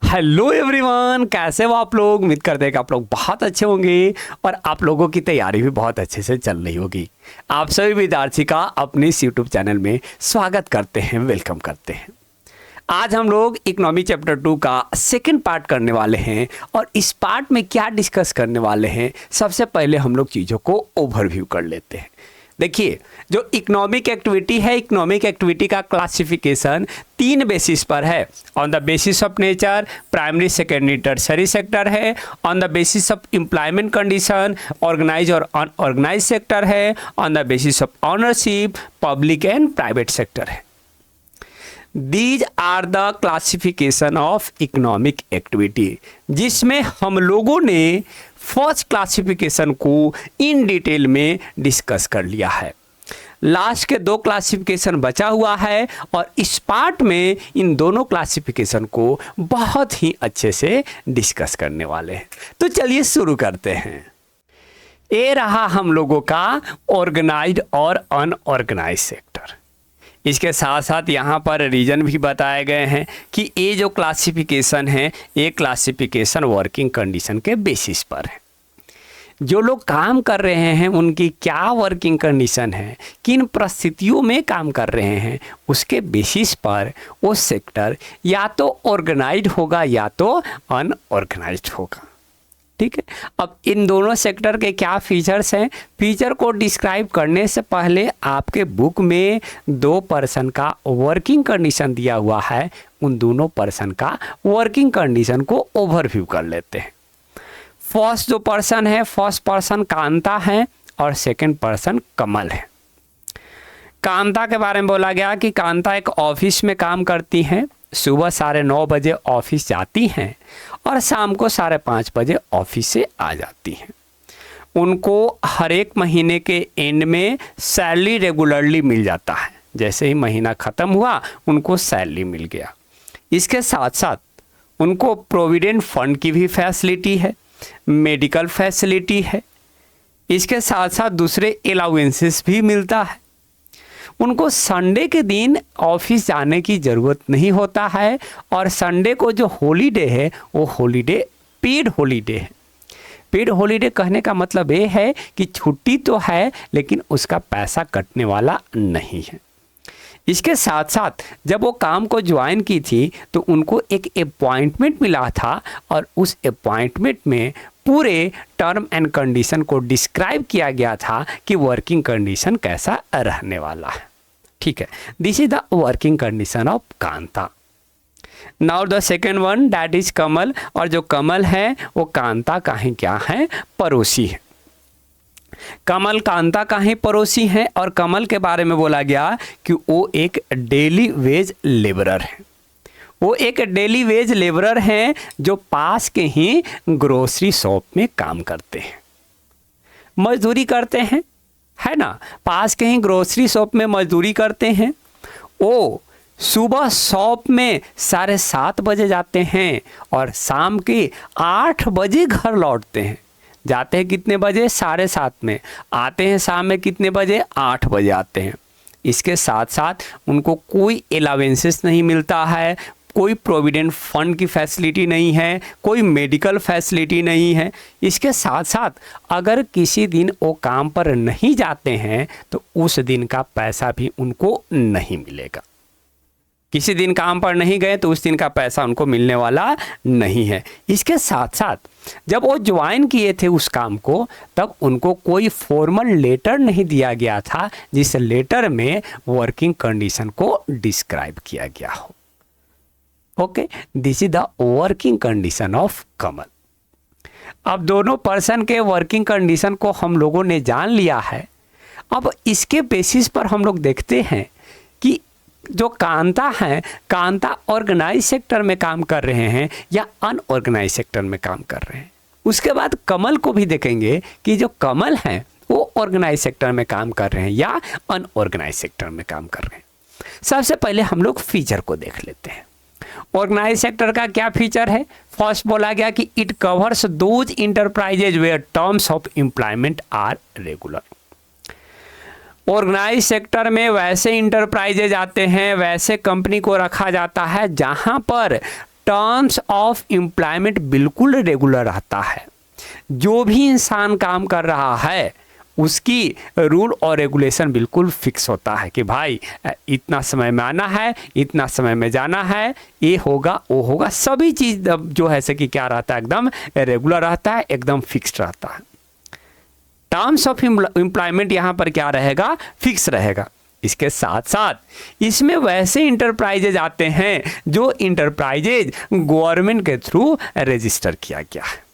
Hello everyone, कैसे हो आप लोग। उम्मीद करते हैं कि आप लोग बहुत अच्छे होंगे और आप लोगों की तैयारी भी बहुत अच्छे से चल रही होगी। आप सभी विद्यार्थी का अपने इस यूट्यूब चैनल में स्वागत करते हैं, वेलकम करते हैं। आज हम लोग इकोनॉमी चैप्टर 2 का सेकंड पार्ट करने वाले हैं और इस पार्ट में क्या डिस्कस करने वाले हैं, सबसे पहले हम लोग चीज़ों को ओवरव्यू कर लेते हैं। देखिए, जो इकोनॉमिक एक्टिविटी है, इकोनॉमिक एक्टिविटी का क्लासिफिकेशन 3 बेसिस पर है। On the basis of nature, primary secondary tertiary sector है। On the basis of employment condition, organise और अनऑर्गेनाइज सेक्टर है। On the basis of ownership, public and private sector है। These are the classification of economic activity, जिसमें हम लोगों ने first classification को in detail में डिस्कस कर लिया है। लास्ट के 2 क्लासिफिकेशन बचा हुआ है और इस पार्ट में इन दोनों क्लासिफिकेशन को बहुत ही अच्छे से डिस्कस करने वाले हैं। तो चलिए शुरू करते हैं। ये रहा हम लोगों का ऑर्गेनाइज्ड और अनऑर्गेनाइज्ड सेक्टर। इसके साथ साथ यहाँ पर रीजन भी बताए गए हैं कि ये जो क्लासिफिकेशन है, ये क्लासिफिकेशन वर्किंग कंडीशन के बेसिस पर है। जो लोग काम कर रहे हैं उनकी क्या वर्किंग कंडीशन है, किन परिस्थितियों में काम कर रहे हैं, उसके बेसिस पर वो सेक्टर या तो ऑर्गेनाइज्ड होगा या तो अनऑर्गेनाइज्ड होगा। ठीक है। अब इन दोनों सेक्टर के क्या फीचर्स हैं, फीचर को डिस्क्राइब करने से पहले आपके बुक में 2 पर्सन का वर्किंग कंडीशन दिया हुआ है। उन दोनों पर्सन का वर्किंग कंडीशन को ओवरव्यू कर लेते हैं। फर्स्ट जो पर्सन है, फर्स्ट पर्सन कांता है और सेकंड पर्सन कमल है। कांता के बारे में बोला गया कि कांता एक ऑफिस में काम करती हैं। सुबह 9:30 बजे ऑफिस जाती हैं और शाम को 5:30 बजे ऑफिस से आ जाती हैं। उनको हर एक महीने के एंड में सैलरी रेगुलरली मिल जाता है। जैसे ही महीना ख़त्म हुआ उनको सैलरी मिल गया। इसके साथ साथ उनको प्रोविडेंट फंड की भी फैसिलिटी है, मेडिकल फैसिलिटी है। इसके साथ साथ दूसरे अलाउंसेस भी मिलता है। उनको संडे के दिन ऑफिस जाने की ज़रूरत नहीं होता है और संडे को जो हॉलीडे है वो हॉलीडे पेड हॉलीडे है। पेड हॉलीडे कहने का मतलब ये है कि छुट्टी तो है लेकिन उसका पैसा कटने वाला नहीं है। इसके साथ साथ जब वो काम को ज्वाइन की थी तो उनको एक अपॉइंटमेंट मिला था और उस अपॉइंटमेंट में पूरे टर्म एंड कंडीशन को डिस्क्राइब किया गया था कि वर्किंग कंडीशन कैसा रहने वाला है। ठीक है, this is the working condition of Kanta. Now the second one that is Kamal. और जो कमल है वो कांता का ही क्या है, पड़ोसी है। कमल कांता का ही पड़ोसी है और कमल के बारे में बोला गया कि वो एक डेली वेज लेबरर है। वो एक डेली वेज लेबरर हैं जो पास के ही ग्रोसरी शॉप में काम करते हैं, मजदूरी करते हैं, है ना। पास के ही ग्रोसरी शॉप में मजदूरी करते हैं। वो सुबह शॉप में 7:30 बजे जाते हैं और शाम के 8 बजे घर लौटते हैं। जाते हैं कितने बजे, 7:30 में। आते हैं शाम में कितने बजे, 8 बजे आते हैं। इसके साथ साथ उनको कोई अलाउंसेस नहीं मिलता है, कोई प्रोविडेंट फंड की फैसिलिटी नहीं है, कोई मेडिकल फैसिलिटी नहीं है। इसके साथ साथ अगर किसी दिन वो काम पर नहीं जाते हैं तो उस दिन का पैसा भी उनको नहीं मिलेगा। किसी दिन काम पर नहीं गए तो उस दिन का पैसा उनको मिलने वाला नहीं है। इसके साथ साथ जब वो ज्वाइन किए थे उस काम को तब उनको कोई फॉर्मल लेटर नहीं दिया गया था जिस लेटर में वर्किंग कंडीशन को डिस्क्राइब किया गया हो। Okay, this is the working condition of Kamal. अब दोनों पर्सन के वर्किंग कंडीशन को हम लोगों ने जान लिया है। अब इसके बेसिस पर हम लोग देखते हैं कि जो कांता है, कांता ऑर्गेनाइज सेक्टर में काम कर रहे हैं या अनऑर्गेनाइज सेक्टर में काम कर रहे हैं। उसके बाद कमल को भी देखेंगे कि जो कमल हैं वो ऑर्गेनाइज सेक्टर में काम कर रहे हैं या अनऑर्गेनाइज सेक्टर में काम कर रहे हैं। सबसे पहले हम लोग फीचर को देख लेते हैं। ऑर्गेनाइज सेक्टर का क्या फीचर है, फर्स्ट बोला गया कि it covers those enterprises where terms of employment are regular. Organise sector में वैसे इंटरप्राइजेज आते हैं, वैसे कंपनी को रखा जाता है जहां पर टर्म्स ऑफ एम्प्लॉयमेंट बिल्कुल रेगुलर रहता है। जो भी इंसान काम कर रहा है उसकी रूल और रेगुलेशन बिल्कुल फिक्स होता है कि भाई इतना समय में आना है, इतना समय में जाना है, ये होगा वो होगा, सभी चीज़ जो है से कि क्या रहता है, एकदम रेगुलर रहता है, एकदम फिक्स्ड रहता है। टर्म्स ऑफ एम्प्लॉयमेंट यहाँ पर क्या रहेगा, फिक्स रहेगा। इसके साथ साथ इसमें वैसे इंटरप्राइजेज आते हैं जो इंटरप्राइजेज गवर्नमेंट के थ्रू रजिस्टर किया गया है।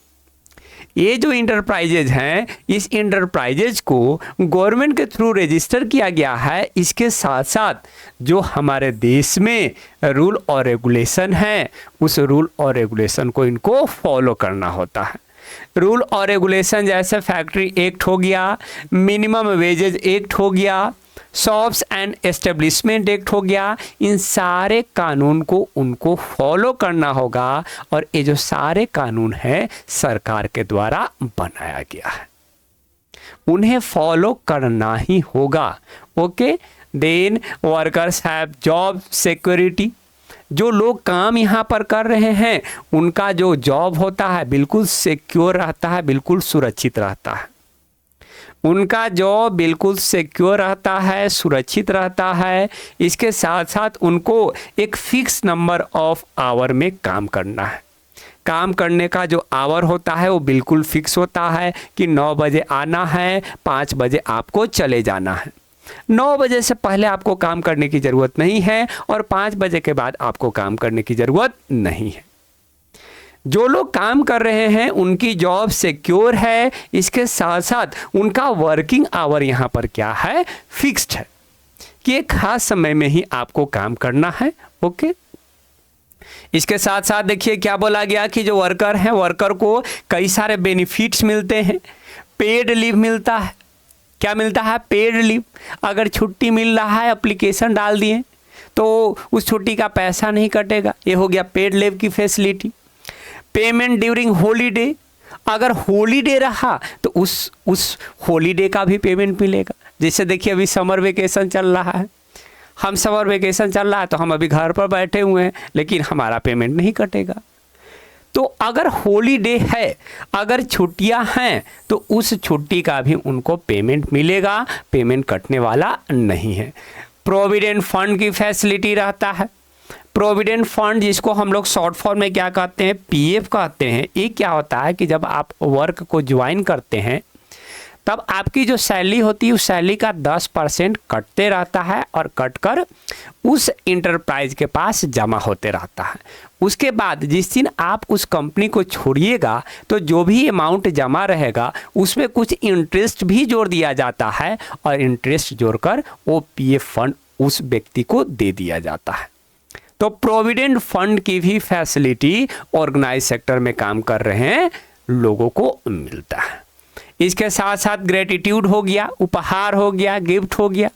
ये जो इंटरप्राइजेज हैं, इस इंटरप्राइजेज को गवर्नमेंट के थ्रू रजिस्टर किया गया है। इसके साथ साथ जो हमारे देश में रूल और रेगुलेशन है, उस रूल और रेगुलेशन को इनको फॉलो करना होता है। रूल और रेगुलेशन जैसे फैक्ट्री एक्ट हो गया, मिनिमम वेजेज एक्ट हो गया, शॉप्स एंड एस्टेब्लिशमेंट एक्ट हो गया, इन सारे कानून को उनको फॉलो करना होगा। और ये जो सारे कानून हैं सरकार के द्वारा बनाया गया है, उन्हें फॉलो करना ही होगा। Okay, then workers have job security. जो लोग काम यहाँ पर कर रहे हैं उनका जो जॉब होता है बिल्कुल सिक्योर रहता है, बिल्कुल सुरक्षित रहता है। उनका जॉब बिल्कुल सिक्योर रहता है, सुरक्षित रहता है। इसके साथ साथ उनको एक फिक्स नंबर ऑफ आवर में काम करना है। काम करने का जो आवर होता है वो बिल्कुल फिक्स होता है कि 9 बजे आना है, 5 बजे आपको चले जाना है। 9 बजे से पहले आपको काम करने की ज़रूरत नहीं है और 5 बजे के बाद आपको काम करने की ज़रूरत नहीं है। जो लोग काम कर रहे हैं उनकी जॉब सिक्योर है। इसके साथ साथ उनका वर्किंग आवर यहाँ पर क्या है, फिक्स्ड है कि एक खास समय में ही आपको काम करना है। ओके, इसके साथ साथ देखिए क्या बोला गया कि जो वर्कर हैं, वर्कर को कई सारे बेनिफिट्स मिलते हैं। पेड लीव मिलता है। क्या मिलता है, पेड लीव। अगर छुट्टी मिल रहा है, एप्लीकेशन डाल दिए तो उस छुट्टी का पैसा नहीं कटेगा, ये हो गया पेड लीव की फैसिलिटी। पेमेंट ड्यूरिंग हॉलीडे, अगर हॉलीडे रहा तो उस हॉलीडे का भी पेमेंट मिलेगा। जैसे देखिए अभी समर वेकेशन चल रहा है, हम समर वेकेशन चल रहा है तो हम अभी घर पर बैठे हुए हैं, लेकिन हमारा पेमेंट नहीं कटेगा। तो अगर हॉलीडे है, अगर छुट्टियां हैं तो उस छुट्टी का भी उनको पेमेंट मिलेगा, पेमेंट कटने वाला नहीं है। प्रोविडेंट फंड की फैसिलिटी रहता है। प्रोविडेंट फंड जिसको हम लोग शॉर्ट फॉर्म में क्या कहते हैं, पीएफ कहते हैं। ये क्या होता है कि जब आप वर्क को ज्वाइन करते हैं तब आपकी जो सैलरी होती है उस सैलरी का 10% कटते रहता है और कटकर उस इंटरप्राइज के पास जमा होते रहता है। उसके बाद जिस दिन आप उस कंपनी को छोड़िएगा तो जो भी अमाउंट जमा रहेगा उसमें कुछ इंटरेस्ट भी जोड़ दिया जाता है और इंटरेस्ट जोड़कर वो पीएफ फंड उस व्यक्ति को दे दिया जाता है। तो प्रोविडेंट फंड की भी फैसिलिटी ऑर्गेनाइज सेक्टर में काम कर रहे हैं लोगों को मिलता है। इसके साथ साथ ग्रेटिट्यूड हो गया, उपहार हो गया, गिफ्ट हो गया।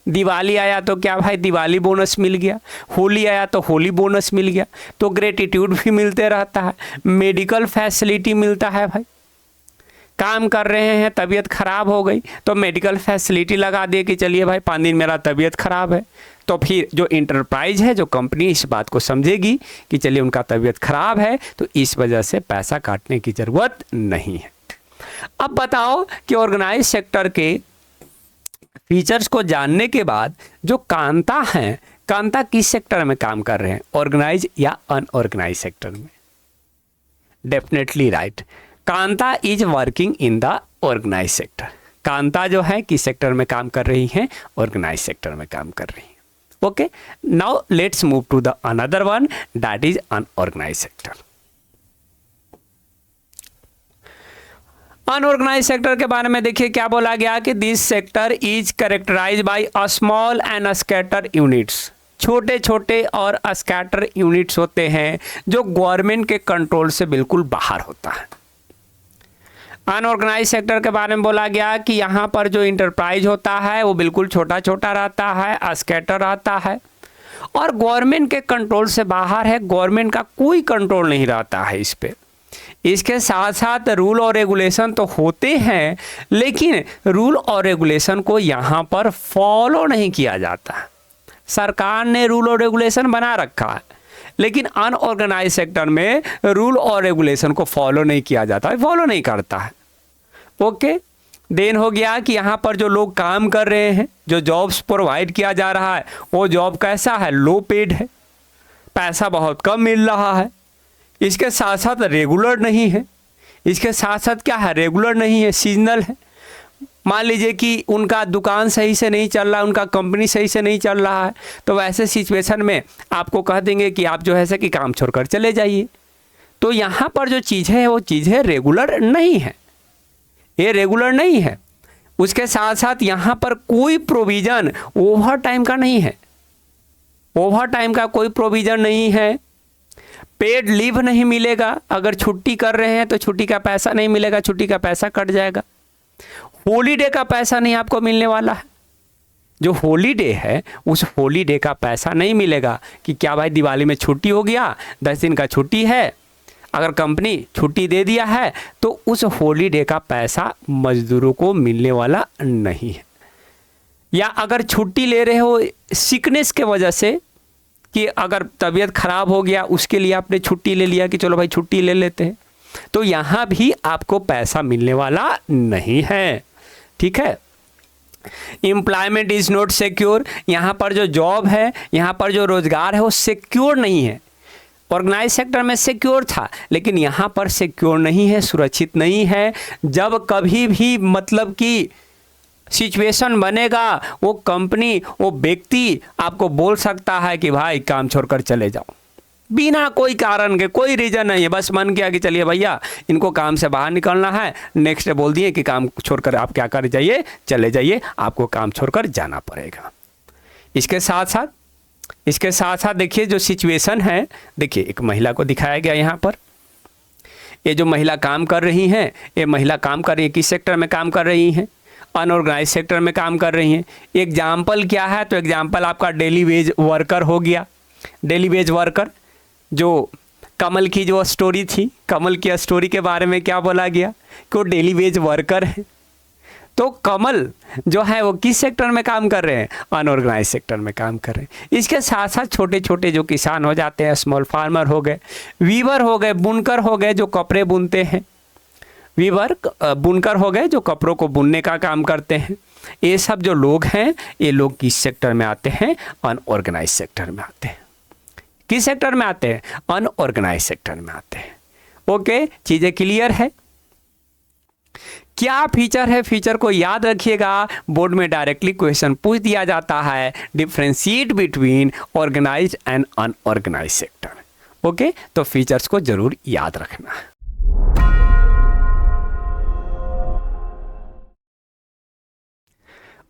दिवाली आया तो क्या भाई, दिवाली बोनस मिल गया। होली आया तो होली बोनस मिल गया। तो ग्रेटिट्यूड भी मिलते रहता है। मेडिकल फैसिलिटी मिलता है भाई, काम कर रहे हैं, तबीयत खराब हो गई तो मेडिकल फैसिलिटी लगा दिए कि चलिए भाई 5 दिन मेरा तबीयत खराब है, तो फिर जो इंटरप्राइज है, जो कंपनी इस बात को समझेगी कि चलिए उनका तबीयत खराब है तो इस वजह से पैसा काटने की ज़रूरत नहीं है। अब बताओ कि ऑर्गेनाइज सेक्टर के फीचर्स को जानने के बाद जो कांता हैं, कांता किस सेक्टर में काम कर रहे हैं, ऑर्गेनाइज या अनऑर्गेनाइज सेक्टर में? Definitely right, Kanta is working in the organise sector. Kanta जो है किस सेक्टर में काम कर रही हैं, ऑर्गेनाइज सेक्टर में काम कर रही हैं। Okay, now let's move to the another one, that is unorganise sector. Unorganise sector के बारे में देखिए क्या बोला गया कि this sector is characterise by a small and scatter units. छोटे छोटे और स्कैटर यूनिट्स होते हैं जो गवर्नमेंट के कंट्रोल से बिल्कुल बाहर होता है। अनऑर्गेनाइज सेक्टर के बारे में बोला गया कि यहाँ पर जो इंटरप्राइज होता है वो बिल्कुल छोटा छोटा रहता है, स्कैटर रहता है और गवर्नमेंट के कंट्रोल से बाहर है। गवर्नमेंट का कोई कंट्रोल नहीं रहता है इस पे। इसके साथ साथ रूल और रेगुलेशन तो होते हैं, लेकिन रूल और रेगुलेशन को यहाँ पर फॉलो नहीं किया जाता। सरकार ने रूल और रेगुलेशन बना रखा है, लेकिन अनऑर्गेनाइज सेक्टर में रूल और रेगुलेशन को फॉलो नहीं किया जाता है, फॉलो नहीं करता है। ओके, देन हो गया कि यहाँ पर जो लोग काम कर रहे हैं, जो जॉब्स प्रोवाइड किया जा रहा है, वो जॉब कैसा है, लो पेड है, पैसा बहुत कम मिल रहा है। इसके साथ साथ रेगुलर नहीं है, इसके साथ साथ क्या है, रेगुलर नहीं है, सीजनल है। मान लीजिए कि उनका दुकान सही से नहीं चल रहा है, उनका कंपनी सही से नहीं चल रहा है, तो वैसे सिचुएशन में आपको कह देंगे कि आप जो है कि काम छोड़कर चले जाइए। तो यहाँ पर जो चीज़ें है वो चीज़ें रेगुलर नहीं है, ये रेगुलर नहीं है। उसके साथ साथ यहाँ पर कोई प्रोविज़न ओवर टाइम का नहीं है, ओवर टाइम का कोई प्रोविज़न नहीं है। पेड लीव नहीं मिलेगा, अगर छुट्टी कर रहे हैं तो छुट्टी का पैसा नहीं मिलेगा, छुट्टी का पैसा कट जाएगा। हॉलीडे का पैसा नहीं आपको मिलने वाला है, जो हॉलीडे है उस हॉलीडे का पैसा नहीं मिलेगा कि क्या भाई दिवाली में छुट्टी हो गया, 10 दिन का छुट्टी है, अगर कंपनी छुट्टी दे दिया है तो उस हॉलीडे का पैसा मजदूरों को मिलने वाला नहीं है। या अगर छुट्टी ले रहे हो सिकनेस के वजह से, कि अगर तबीयत खराब हो गया उसके लिए आपने छुट्टी ले लिया कि चलो भाई छुट्टी ले लेते हैं, तो यहाँ भी आपको पैसा मिलने वाला नहीं है। ठीक है, एम्प्लॉयमेंट इज नॉट सिक्योर, यहाँ पर जो जॉब है, यहाँ पर जो रोजगार है वो सिक्योर नहीं है। ऑर्गेनाइज सेक्टर में सिक्योर था, लेकिन यहाँ पर सिक्योर नहीं है, सुरक्षित नहीं है। जब कभी भी मतलब कि सिचुएशन बनेगा, वो कंपनी, वो व्यक्ति आपको बोल सकता है कि भाई काम छोड़कर चले जाओ, बिना कोई कारण के, कोई रीज़न नहीं है, बस मन किया कि चलिए भैया इनको काम से बाहर निकलना है, नेक्स्ट डे बोल दिए कि काम छोड़कर आप क्या कर जाइए, चले जाइए, आपको काम छोड़कर जाना पड़ेगा। इसके साथ साथ देखिए जो सिचुएशन है, देखिए एक महिला को दिखाया गया यहाँ पर। ये जो महिला काम कर रही हैं, ये महिला काम कर रही है, किस सेक्टर में काम कर रही हैं, अनऑर्गेनाइज सेक्टर में काम कर रही हैं। एग्जाम्पल क्या है, तो एग्जाम्पल आपका डेली वेज वर्कर हो गया। डेली वेज वर्कर, जो कमल की जो स्टोरी थी, कमल की स्टोरी के बारे में क्या बोला गया कि वो डेली वेज वर्कर है। तो कमल जो है वो किस सेक्टर में काम कर रहे हैं, अनऑर्गेनाइज सेक्टर में काम कर रहे हैं। इसके साथ साथ छोटे छोटे जो किसान हो जाते हैं, स्मॉल फार्मर हो गए, वीवर हो गए, बुनकर हो गए जो कपड़े बुनते हैं, वीवर बुनकर हो गए जो कपड़ों को बुनने का काम करते हैं। ये सब जो लोग हैं, ये लोग किस सेक्टर में आते हैं, अनऑर्गेनाइज सेक्टर में आते हैं। किस सेक्टर में आते हैं, अनऑर्गेनाइज सेक्टर में आते हैं। ओके, चीज़ें क्लियर है। क्या फीचर है, फीचर को याद रखिएगा, बोर्ड में डायरेक्टली क्वेश्चन पूछ दिया जाता है, differentiate between organise and unorganise sector. Okay, तो फीचर्स को जरूर याद रखना है।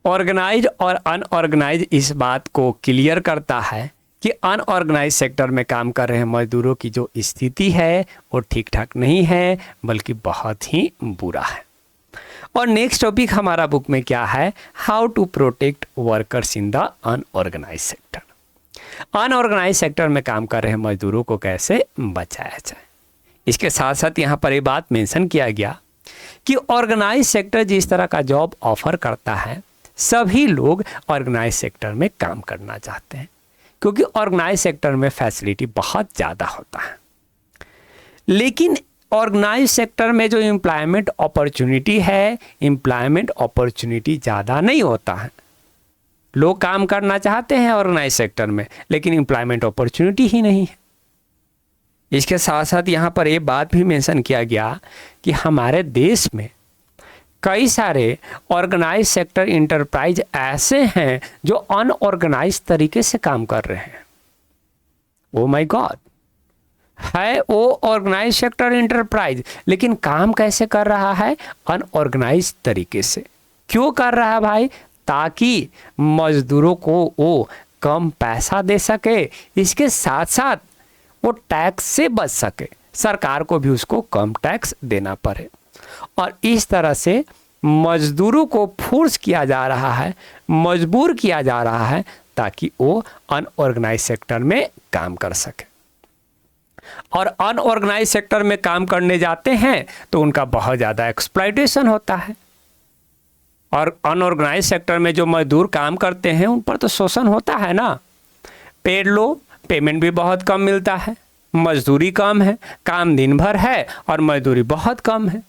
ऑर्गेनाइज और अनऑर्गेनाइज इस बात को क्लियर करता है कि अनऑर्गेनाइज सेक्टर में काम कर रहे मजदूरों की जो स्थिति है वो ठीक ठाक नहीं है, बल्कि बहुत ही बुरा है। और नेक्स्ट टॉपिक हमारा बुक में क्या है, how to protect workers in the unorganise sector. Unorganise sector में काम कर रहे मजदूरों को कैसे बचाया जाए। इसके साथ साथ यहाँ पर ये बात मेंशन किया गया कि ऑर्गेनाइज सेक्टर जिस तरह का जॉब ऑफर करता है, सभी लोग ऑर्गेनाइज सेक्टर में काम करना चाहते हैं, क्योंकि ऑर्गेनाइज सेक्टर में फैसिलिटी बहुत ज़्यादा होता है। लेकिन ऑर्गेनाइज सेक्टर में जो एम्प्लॉयमेंट अपॉर्चुनिटी है, एम्प्लॉयमेंट अपॉर्चुनिटी ज़्यादा नहीं होता है। लोग काम करना चाहते हैं ऑर्गेनाइज सेक्टर में, लेकिन एम्प्लॉयमेंट अपॉर्चुनिटी ही नहीं है। इसके साथ साथ यहाँ पर ये बात भी मेंशन किया गया कि हमारे देश में कई सारे ऑर्गेनाइज सेक्टर इंटरप्राइज ऐसे हैं जो अनऑर्गेनाइज तरीके से काम कर रहे हैं। ओ माय गॉड, है वो ऑर्गेनाइज सेक्टर इंटरप्राइज, लेकिन काम कैसे कर रहा है, अनऑर्गेनाइज तरीके से। क्यों कर रहा है भाई, ताकि मजदूरों को वो कम पैसा दे सके, इसके साथ साथ वो टैक्स से बच सके, सरकार को भी उसको कम टैक्स देना पड़े। और इस तरह से मजदूरों को फोर्स किया जा रहा है, मजबूर किया जा रहा है, ताकि वो अनऑर्गेनाइज सेक्टर में काम कर सके। और अनऑर्गेनाइज सेक्टर में काम करने जाते हैं तो उनका बहुत ज़्यादा एक्सप्लॉयटेशन होता है। और अनऑर्गेनाइज सेक्टर में जो मजदूर काम करते हैं उन पर तो शोषण होता है ना। पेड लो, पेमेंट भी बहुत कम मिलता है, मजदूरी कम है, काम दिन भर है और मजदूरी बहुत कम है।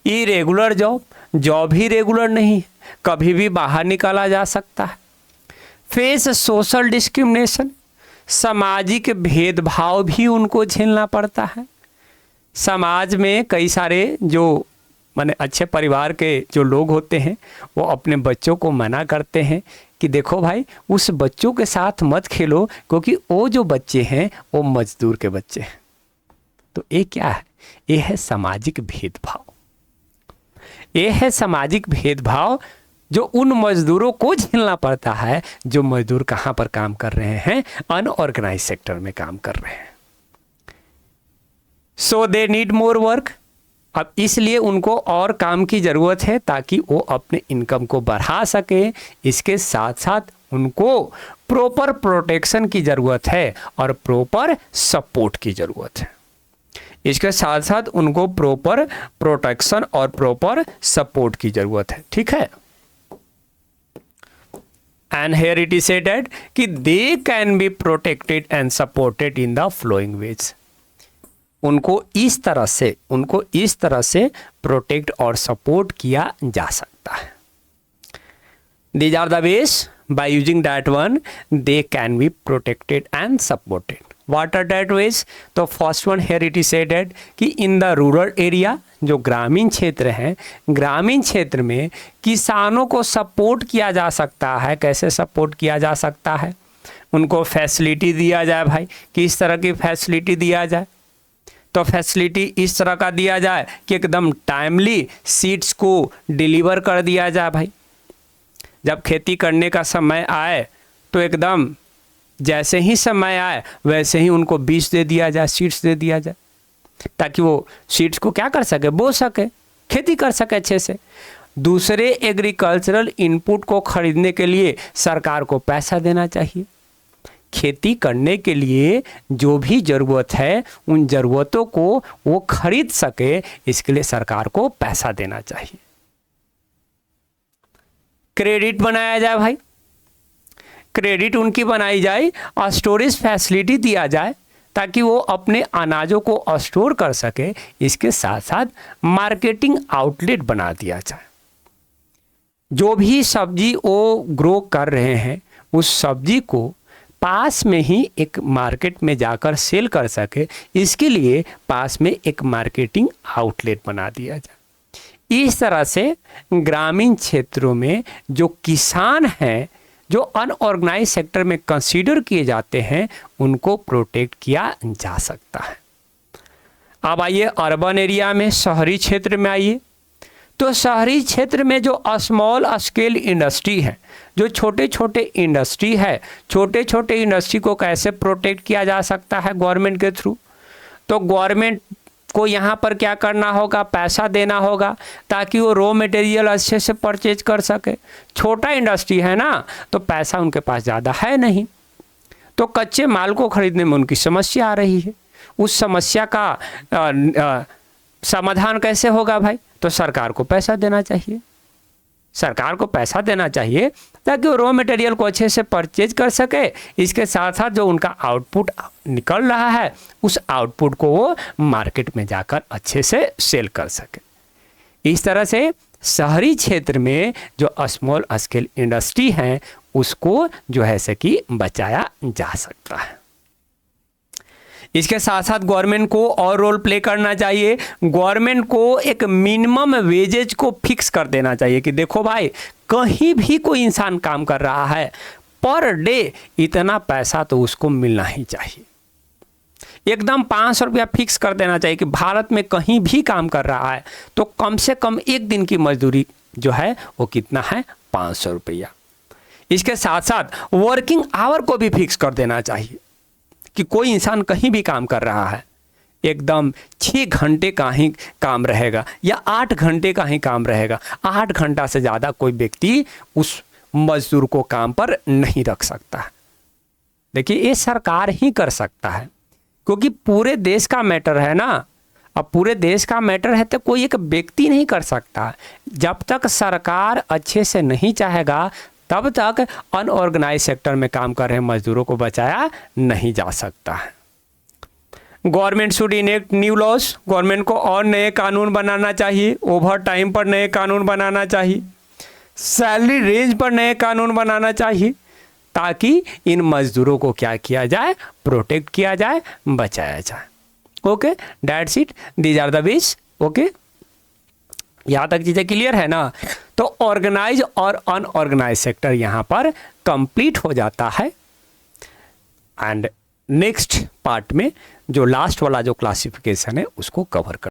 इरेगुलर जॉब ही रेगुलर नहीं है, कभी भी बाहर निकाला जा सकता है। फेस सोशल डिस्क्रिमिनेशन, सामाजिक भेदभाव भी उनको झेलना पड़ता है। समाज में कई सारे जो माने अच्छे परिवार के जो लोग होते हैं वो अपने बच्चों को मना करते हैं कि देखो भाई उस बच्चों के साथ मत खेलो, क्योंकि वो जो बच्चे हैं वो मजदूर के बच्चे हैं। तो ये क्या है? ये है सामाजिक भेदभाव। ये है सामाजिक भेदभाव जो उन मजदूरों को झेलना पड़ता है जो मजदूर कहाँ पर काम कर रहे हैं, अनऑर्गेनाइज सेक्टर में काम कर रहे हैं। सो दे नीड मोर वर्क। अब इसलिए उनको और काम की ज़रूरत है ताकि वो अपने इनकम को बढ़ा सके। इसके साथ साथ उनको प्रॉपर प्रोटेक्शन की ज़रूरत है और प्रॉपर सपोर्ट की ज़रूरत है। इसके साथ साथ उनको प्रॉपर प्रोटेक्शन और प्रॉपर सपोर्ट की ज़रूरत है। ठीक है। And here it is said कि they can be protected and supported in the following ways. उनको इस तरह से प्रोटेक्ट और सपोर्ट किया जा सकता है। These are the ways by using that one they can be protected and supported. What are that ways? तो first one here it is said कि इन द रूरल एरिया, जो ग्रामीण क्षेत्र हैं, ग्रामीण क्षेत्र में किसानों को सपोर्ट किया जा सकता है। कैसे सपोर्ट किया जा सकता है? उनको फैसिलिटी दिया जाए। भाई किस तरह की फैसिलिटी दिया जाए? तो फैसिलिटी इस तरह का दिया जाए कि एकदम टाइमली सीड्स को डिलीवर कर दिया जाए। भाई जब खेती करने का समय आए तो एकदम जैसे ही समय आए वैसे ही उनको बीज दे दिया जाए, सीड्स दे दिया जाए, ताकि वो सीड्स को क्या कर सके, बो सके, खेती कर सके अच्छे से। दूसरे एग्रीकल्चरल इनपुट को खरीदने के लिए सरकार को पैसा देना चाहिए। खेती करने के लिए जो भी ज़रूरत है उन ज़रूरतों को वो खरीद सके, इसके लिए सरकार को पैसा देना चाहिए। क्रेडिट बनाया जाए। भाई क्रेडिट उनकी बनाई जाए और स्टोरेज फैसिलिटी दिया जाए ताकि वो अपने अनाजों को स्टोर कर सके। इसके साथ साथ मार्केटिंग आउटलेट बना दिया जाए। जो भी सब्जी वो ग्रो कर रहे हैं उस सब्जी को पास में ही एक मार्केट में जाकर सेल कर सके, इसके लिए पास में एक मार्केटिंग आउटलेट बना दिया जाए। इस तरह से ग्रामीण क्षेत्रों में जो किसान हैं, जो अनऑर्गेनाइज सेक्टर में कंसीडर किए जाते हैं, उनको प्रोटेक्ट किया जा सकता है। अब आइए अर्बन एरिया में, शहरी क्षेत्र में आइए। तो शहरी क्षेत्र में जो स्मॉल स्केल इंडस्ट्री है, जो छोटे छोटे इंडस्ट्री है, छोटे छोटे इंडस्ट्री को कैसे प्रोटेक्ट किया जा सकता है गवर्नमेंट के थ्रू? तो गवर्नमेंट को यहाँ पर क्या करना होगा, पैसा देना होगा ताकि वो रॉ मटेरियल अच्छे से परचेज कर सके। छोटा इंडस्ट्री है ना, तो पैसा उनके पास ज़्यादा है नहीं, तो कच्चे माल को खरीदने में उनकी समस्या आ रही है। उस समस्या का समाधान कैसे होगा भाई? तो सरकार को पैसा देना चाहिए। सरकार को पैसा देना चाहिए ताकि वो रॉ मटेरियल को अच्छे से परचेज कर सके। इसके साथ साथ जो उनका आउटपुट निकल रहा है उस आउटपुट को वो मार्केट में जाकर अच्छे से सेल कर सके। इस तरह से शहरी क्षेत्र में जो स्मॉल स्केल इंडस्ट्री है उसको जो है से कि बचाया जा सकता है। इसके साथ साथ गवर्नमेंट को और रोल प्ले करना चाहिए। गवर्नमेंट को एक मिनिमम वेजेज को फिक्स कर देना चाहिए कि देखो भाई, कहीं भी कोई इंसान काम कर रहा है, पर डे इतना पैसा तो उसको मिलना ही चाहिए। एकदम 500 रुपया फिक्स कर देना चाहिए कि भारत में कहीं भी काम कर रहा है तो कम से कम एक दिन की मजदूरी जो है वो कितना है, 500 रुपया। इसके साथ साथ वर्किंग आवर को भी फिक्स कर देना चाहिए कि कोई इंसान कहीं भी काम कर रहा है, एकदम 6 घंटे का ही काम रहेगा या 8 घंटे का ही काम रहेगा। 8 घंटा से ज़्यादा कोई व्यक्ति उस मजदूर को काम पर नहीं रख सकता है। देखिए, ये सरकार ही कर सकता है क्योंकि पूरे देश का मैटर है ना। अब पूरे देश का मैटर है तो कोई एक व्यक्ति नहीं कर सकता। जब तक सरकार अच्छे से नहीं चाहेगा तब तक अनऑर्गेनाइज सेक्टर में काम कर रहे मजदूरों को बचाया नहीं जा सकता है। Government should enact new loss, government को और नए कानून बनाना चाहिए, ओवर टाइम पर नए कानून बनाना चाहिए, सैलरी रेंज पर नए कानून बनाना चाहिए, ताकि इन मजदूरों को क्या किया जाए, प्रोटेक्ट किया जाए, बचाया जाए। Okay, that's it, these are the ways. Okay, यहाँ तक चीज़ें क्लियर है ना। तो ऑर्गेनाइज और अनऑर्गेनाइज सेक्टर यहाँ पर कंप्लीट हो जाता है। एंड नेक्स्ट पार्ट में जो लास्ट वाला जो क्लासिफिकेशन है उसको कवर कर